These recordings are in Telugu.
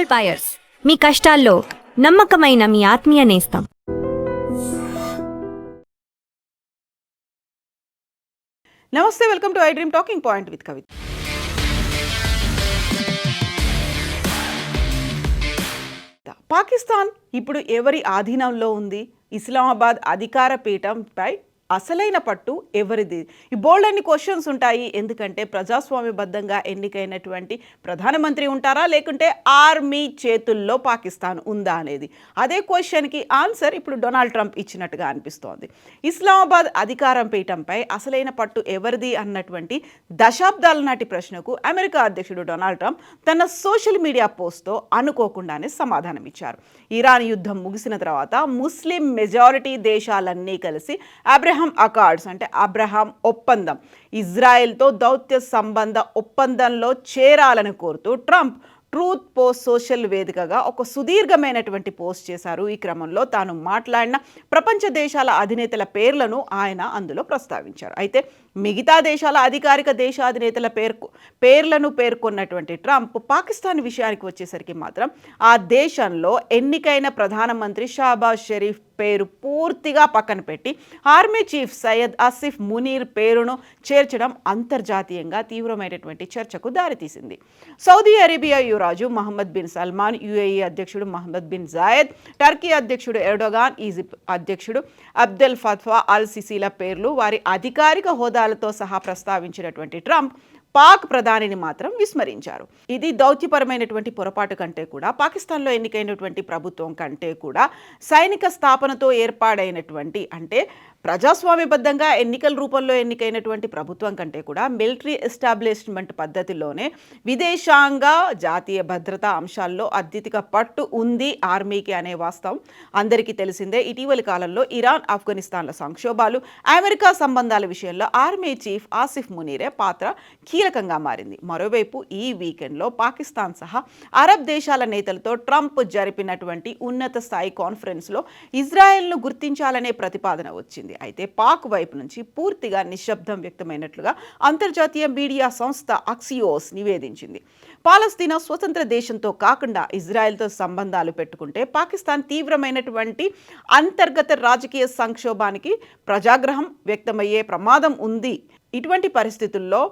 గోల్డ్ బయర్స్, మీ కష్టాల్లో నమ్మకమైన మీ ఆత్మీయ నేస్తం. నమస్తే, welcome to iDream talking point with Kavitha. Pakistan ఇప్పుడు ఎవరి ఆధీనంలో ఉంది? ఇస్లామాబాద్ అధికార పీఠంపై అసలైన పట్టు ఎవరిది? ఈ బోల్డ్ అన్ని క్వశ్చన్స్ ఉంటాయి. ఎందుకంటే ప్రజాస్వామ్యబద్ధంగా ఎన్నికైనటువంటి ప్రధానమంత్రి ఉంటారా, లేకుంటే ఆర్మీ చేతుల్లో పాకిస్తాన్ ఉందా అనేది. అదే క్వశ్చన్కి ఆన్సర్ ఇప్పుడు డొనాల్డ్ ట్రంప్ ఇచ్చినట్టుగా అనిపిస్తోంది. ఇస్లామాబాద్ అధికారం పీఠంపై అసలైన పట్టు ఎవరిది అన్నటువంటి దశాబ్దాల నాటి ప్రశ్నకు అమెరికా అధ్యక్షుడు డొనాల్డ్ ట్రంప్ తన సోషల్ మీడియా పోస్ట్తో అనుకోకుండానే సమాధానం ఇచ్చారు. ఇరాన్ యుద్ధం ముగిసిన తర్వాత ముస్లిం మెజారిటీ దేశాలన్నీ కలిసి అబ్రహాం అకార్డ్స్ అంటే అబ్రహాం ఒప్పందం, ఇజ్రాయెల్తో దౌత్య సంబంధ ఒప్పందంలో చేరాలని కోరుతూ ట్రంప్ ట్రూత్ పోస్ట్ సోషల్ వేదికగా ఒక సుదీర్ఘమైనటువంటి పోస్ట్ చేశారు. ఈ క్రమంలో తాను మాట్లాడిన ప్రపంచ దేశాల అధినేతల పేర్లను ఆయన అందులో ప్రస్తావించారు. అయితే మిగతా దేశాల అధికారిక దేశాధినేతల పేర్లను పేర్కొన్నటువంటి ట్రంప్ పాకిస్తాన్ విషయానికి వచ్చేసరికి మాత్రం ఆ దేశంలో ఎన్నికైన ప్రధానమంత్రి షాబాజ్ షరీఫ్ పేరు పూర్తిగా పక్కన పెట్టి ఆర్మీ చీఫ్ సయ్యద్ ఆసిఫ్ మునీర్ పేరును చేర్చడం అంతర్జాతీయంగా తీవ్రమైనటువంటి చర్చకు దారితీసింది. సౌదీ అరేబియా యువరాజు మహమ్మద్ బిన్ సల్మాన్, యుఏఈ అధ్యక్షుడు మహమ్మద్ బిన్ జాయద్, టర్కీ అధ్యక్షుడు ఎర్డోగాన్, ఈజిప్ట్ అధ్యక్షుడు అబ్దెల్ ఫత్వా అల్ సిసీల పేర్లు వారి అధికారిక హోదాలతో సహా ప్రస్తావించినటువంటి ట్రంప్ పాక్ ప్రధానిని మాత్రం విస్మరించారు. ఇది దౌత్యపరమైనటువంటి పొరపాటు కంటే కూడా, పాకిస్తాన్లో ఎన్నికైనటువంటి ప్రభుత్వం కంటే కూడా, సైనిక స్థాపనతో ఏర్పాడైనటువంటి అంటే ప్రజాస్వామ్యబద్ధంగా ఎన్నికల రూపంలో ఎన్నికైనటువంటి ప్రభుత్వం కంటే కూడా మిలిటరీ ఎస్టాబ్లిష్మెంట్ పద్ధతిలోనే విదేశాంగ జాతీయ భద్రతా అంశాల్లో అత్యధిక పట్టు ఉంది ఆర్మీకి అనే వాస్తవం అందరికీ తెలిసిందే. ఇటీవలి కాలంలో ఇరాన్, ఆఫ్ఘనిస్తాన్ల సంక్షోభాలు, అమెరికా సంబంధాల విషయంలో ఆర్మీ చీఫ్ ఆసిఫ్ మునీరే పాత్ర కీలకంగా మారింది. మరోవైపు ఈ వీకెండ్లో పాకిస్తాన్ సహా అరబ్ దేశాల నేతలతో ట్రంప్ జరిపినటువంటి ఉన్నత స్థాయి కాన్ఫరెన్స్లో ఇజ్రాయెల్ను గుర్తించాలనే ప్రతిపాదన వచ్చింది. అయితే పాక్ వైపు నుంచి పూర్తిగా నిశ్శబ్దం వ్యక్తమైనట్లుగా అంతర్జాతీయ మీడియా సంస్థ అక్సియోస్ నివేదించింది. పాలస్తీనా స్వతంత్ర దేశంతో కాకుండా ఇజ్రాయెల్తో సంబంధాలు పెట్టుకుంటే పాకిస్తాన్ తీవ్రమైనటువంటి అంతర్గత రాజకీయ సంక్షోభానికి ప్రజాగ్రహం వ్యక్తమయ్యే ప్రమాదం ఉంది. ఇటువంటి పరిస్థితుల్లో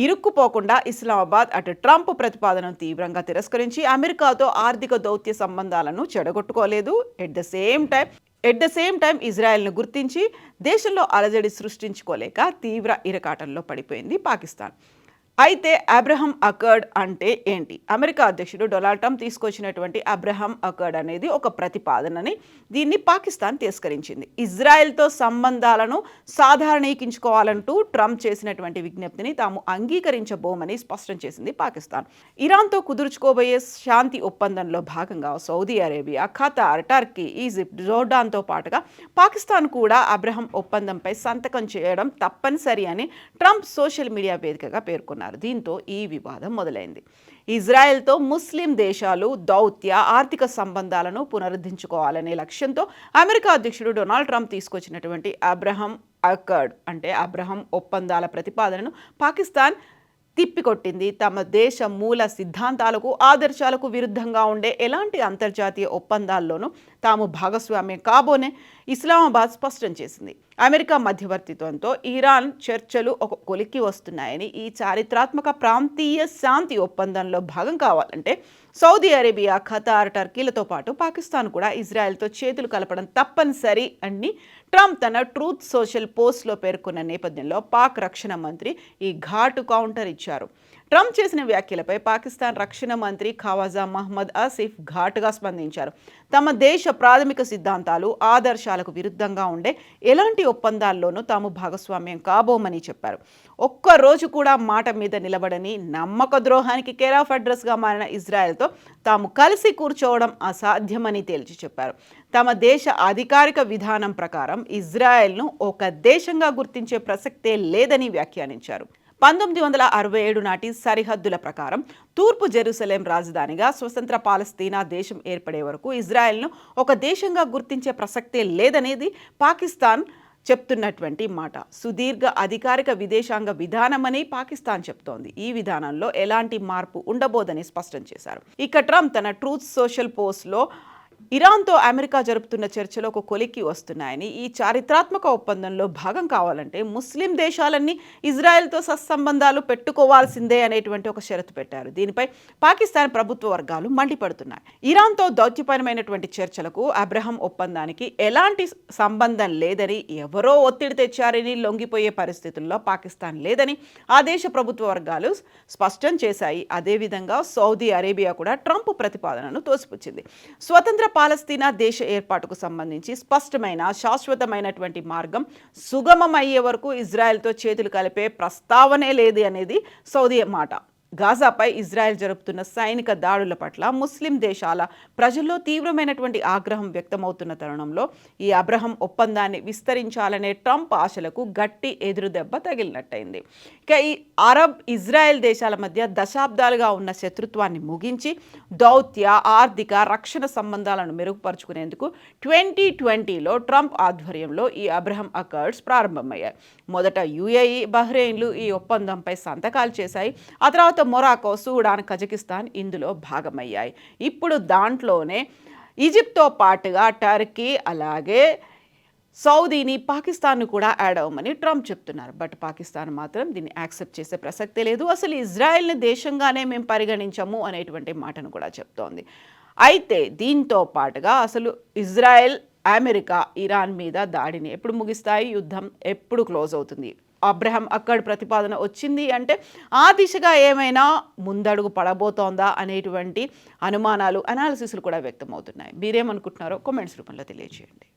ఇరుక్కుపోకుండా ఇస్లామాబాద్ అటు ట్రంప్ ప్రతిపాదనను తీవ్రంగా తిరస్కరించి అమెరికాతో ఆర్థిక దౌత్య సంబంధాలను చెడగొట్టుకోలేదు. ఎట్ ద సేమ్ టైం ఇజ్రాయెల్ను గుర్తించి దేశంలో అలజడి సృష్టించుకోలేక తీవ్ర ఇరకాటంలో పడిపోయింది పాకిస్తాన్. అయితే అబ్రహాం అకార్డ్ అంటే ఏంటి? అమెరికా అధ్యక్షుడు డొనాల్డ్ ట్రంప్ తీసుకొచ్చినటువంటి అబ్రహాం అకార్డ్ అనేది ఒక ప్రతిపాదనని, దీన్ని పాకిస్తాన్ తిరస్కరించింది. ఇజ్రాయెల్తో సంబంధాలను సాధారణీకరించుకోవాలంటూ ట్రంప్ చేసినటువంటి విజ్ఞప్తిని తాము అంగీకరించబోమని స్పష్టం చేసింది పాకిస్తాన్. ఇరాన్తో కుదుర్చుకోబోయే శాంతి ఒప్పందంలో భాగంగా Saudi Arabia, Qatar, Turkey, Egypt, జోర్డాన్తో పాటుగా పాకిస్తాన్ కూడా అబ్రహాం ఒప్పందంపై సంతకం చేయడం తప్పనిసరి అని ట్రంప్ సోషల్ మీడియా వేదికగా పేర్కొన్నారు. దీంతో ఈ వివాదం మొదలైంది. ఇజ్రాయెల్తో ముస్లిం దేశాలు దౌత్య ఆర్థిక సంబంధాలను పునరుద్ధరించుకోవాలనే లక్ష్యంతో అమెరికా అధ్యక్షుడు డొనాల్డ్ ట్రంప్ తీసుకొచ్చినటువంటి అబ్రహాం అకార్డ్ అంటే అబ్రహాం ఒప్పందాల ప్రతిపాదనను పాకిస్తాన్ తిప్పికొట్టింది. తమ దేశ మూల సిద్ధాంతాలకు, ఆదర్శాలకు విరుద్ధంగా ఉండే ఎలాంటి అంతర్జాతీయ ఒప్పందాల్లోనూ తాము భాగస్వామ్యం కాబోనే ఇస్లామాబాద్ స్పష్టం చేసింది. అమెరికా మధ్యవర్తిత్వంతో ఇరాన్ చర్చలు ఒక కొలిక్కి వస్తున్నాయని, ఈ చారిత్రాత్మక ప్రాంతీయ శాంతి ఒప్పందంలో భాగం కావాలంటే సౌదీ అరేబియా, ఖతార్, టర్కీలతో పాటు పాకిస్తాన్ కూడా ఇజ్రాయెల్తో చేతులు కలపడం తప్పనిసరి అని ట్రంప్ తన ట్రూత్ సోషల్ పోస్ట్లో పేర్కొన్న నేపథ్యంలో పాక్ రక్షణ మంత్రి ఈ ఘాటు కౌంటర్ ఇచ్చారు. ట్రంప్ చేసిన వ్యాఖ్యలపై పాకిస్తాన్ రక్షణ మంత్రి ఖవాజా మహమ్మద్ ఆసిఫ్ ఘాటుగా స్పందించారు. తమ దేశ ప్రాథమిక సిద్ధాంతాలు, ఆదర్శాలకు విరుద్ధంగా ఉండే ఎలాంటి ఒప్పందాల్లోనూ తాము భాగస్వామ్యం కాబోమని చెప్పారు. ఒక్కరోజు కూడా మాట మీద నిలబడని, నమ్మక ద్రోహానికి కేర్ ఆఫ్ అడ్రస్గా మారిన ఇజ్రాయెల్తో తాము కలిసి కూర్చోవడం అసాధ్యమని తేల్చి చెప్పారు. తమ దేశ అధికారిక విధానం ప్రకారం ఇజ్రాయెల్ను ఒక దేశంగా గుర్తించే ప్రసక్తే లేదని వ్యాఖ్యానించారు. 1967 నాటి సరిహద్దుల ప్రకారం తూర్పు జెరూసలేం రాజధానిగా స్వతంత్ర పాలస్తీనా దేశం ఏర్పడే వరకు ఇజ్రాయెల్ను ఒక దేశంగా గుర్తించే ప్రసక్తే లేదనేది పాకిస్తాన్ చెప్తున్నటువంటి మాట. సుదీర్ఘ అధికారిక విదేశాంగ విధానమని పాకిస్తాన్ చెప్తోంది. ఈ విధానంలో ఎలాంటి మార్పు ఉండబోదని స్పష్టం చేశారు. ఇక ట్రంప్ తన ట్రూత్ సోషల్ పోస్ట్లో ఇరాన్తో అమెరికా జరుపుతున్న చర్చలు ఒక కొలిక్కి వస్తున్నాయని, ఈ చారిత్రాత్మక ఒప్పందంలో భాగం కావాలంటే ముస్లిం దేశాలన్నీ ఇజ్రాయెల్తో సత్సంబంధాలు పెట్టుకోవాల్సిందే అనేటువంటి ఒక షరతు పెట్టారు. దీనిపై పాకిస్తాన్ ప్రభుత్వ వర్గాలు మండిపడుతున్నాయి. ఇరాన్తో దౌత్యపరమైనటువంటి చర్చలకు అబ్రహం ఒప్పందానికి ఎలాంటి సంబంధం లేదని, ఎవరో ఒత్తిడి తెచ్చారని లొంగిపోయే పరిస్థితుల్లో పాకిస్తాన్ లేదని ఆ దేశ ప్రభుత్వ వర్గాలు స్పష్టం చేశాయి. అదేవిధంగా సౌదీ అరేబియా కూడా ట్రంప్ ప్రతిపాదనను తోసిపుచ్చింది. స్వతంత్ర పాలస్తీనా దేశ ఏర్పాటుకు సంబంధించి స్పష్టమైన శాశ్వతమైనటువంటి మార్గం సుగమమయ్యే వరకు ఇజ్రాయెల్తో చేతులు కలిపే ప్రస్తావనే లేదు అనేది సౌదీ మాట. గాజాపై ఇజ్రాయెల్ జరుపుతున్న సైనిక దాడుల పట్ల ముస్లిం దేశాల ప్రజల్లో తీవ్రమైనటువంటి ఆగ్రహం వ్యక్తమవుతున్న తరుణంలో ఈ అబ్రహం ఒప్పందాన్ని విస్తరించాలనే ట్రంప్ ఆశలకు గట్టి ఎదురుదెబ్బ తగిలినట్టయింది. ఇక ఈ అరబ్ ఇజ్రాయెల్ దేశాల మధ్య దశాబ్దాలుగా ఉన్న శత్రుత్వాన్ని ముగించి దౌత్య, ఆర్థిక, రక్షణ సంబంధాలను మెరుగుపరుచుకునేందుకు 2020లో ట్రంప్ ఆధ్వర్యంలో ఈ అబ్రహం అకార్డ్స్ ప్రారంభమయ్యాయి. మొదట యుఏఈ, బహ్రెయిన్లు ఈ ఒప్పందంపై సంతకాలు చేశాయి. ఆ తర్వాత మొరాకో, సూడాన్, కజకిస్తాన్ ఇందులో భాగమయ్యాయి. ఇప్పుడు దాంట్లోనే ఈజిప్ట్తో పాటుగా టర్కీ, అలాగే సౌదీని, పాకిస్తాన్ను కూడా యాడ్ అవ్వమని ట్రంప్ చెప్తున్నారు. బట్ పాకిస్తాన్ మాత్రం దీన్ని యాక్సెప్ట్ చేసే ప్రసక్తే లేదు. అసలు ఇజ్రాయెల్ని దేశంగానే మేము పరిగణించము అనేటువంటి మాటను కూడా చెప్తోంది. అయితే దీంతో పాటుగా అసలు ఇజ్రాయెల్, అమెరికా ఇరాన్ మీద దాడిని ఎప్పుడు ముగిస్తాయి, యుద్ధం ఎప్పుడు క్లోజ్ అవుతుంది, అబ్రహం అక్కడ్ ప్రతిపాదన వచ్చింది అంటే ఆ దిశగా ఏమైనా ముందడుగు పడబోతోందా అనేటువంటి అనుమానాలు, అనాలిసిస్లు కూడా వ్యక్తమవుతున్నాయి. మీరేమనుకుంటున్నారో కామెంట్స్ రూపంలో తెలియజేయండి.